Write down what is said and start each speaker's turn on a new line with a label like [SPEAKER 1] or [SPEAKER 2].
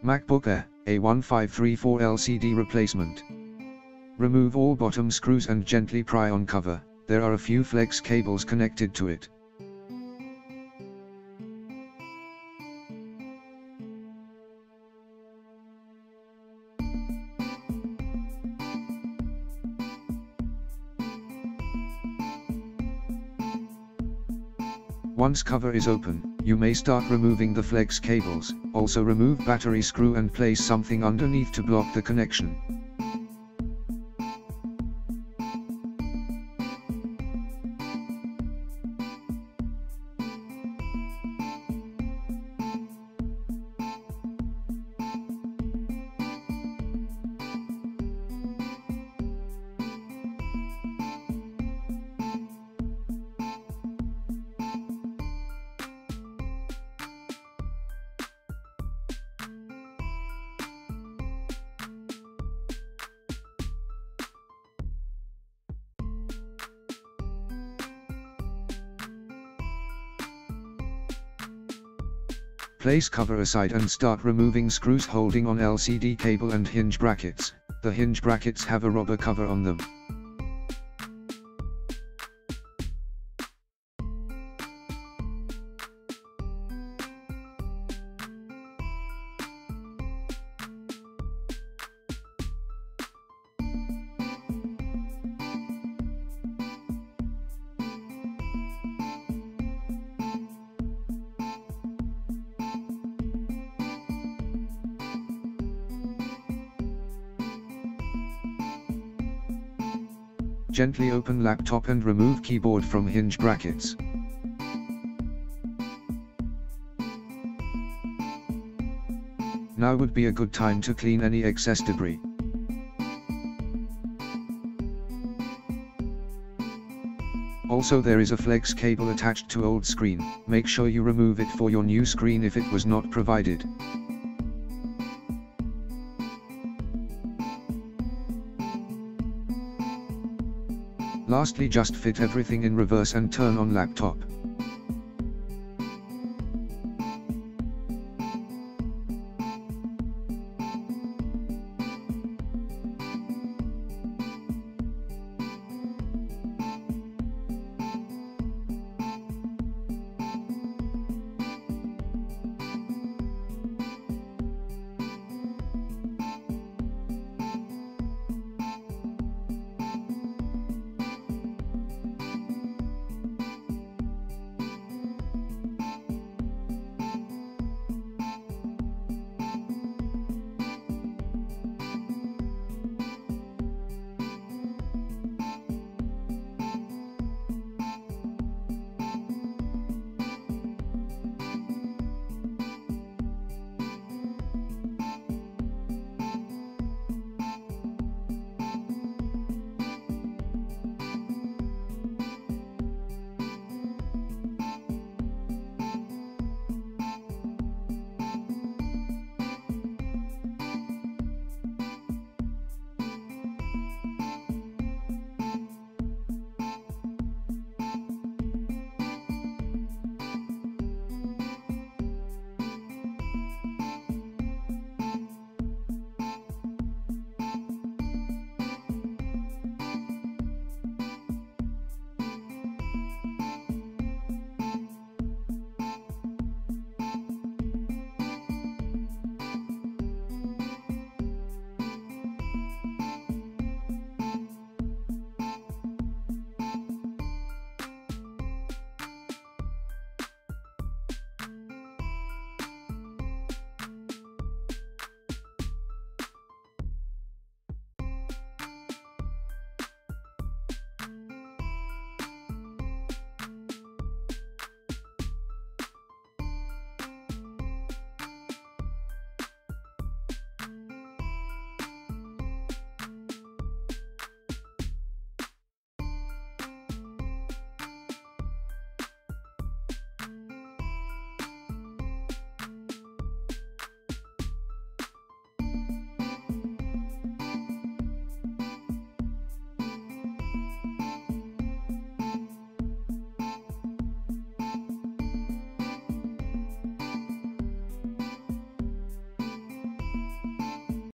[SPEAKER 1] MacBook Air A1534 LCD replacement. Remove all bottom screws and gently pry on cover. There are a few flex cables connected to it. Once cover is open, you may start removing the flex cables. Also remove battery screw and place something underneath to block the connection. Place cover aside and start removing screws holding on LCD cable and hinge brackets. The hinge brackets have a rubber cover on them. Gently open laptop and remove keyboard from hinge brackets. Now would be a good time to clean any excess debris. Also there is a flex cable attached to old screen. Make sure you remove it for your new screen if it was not provided. Lastly, just fit everything in reverse and turn on laptop.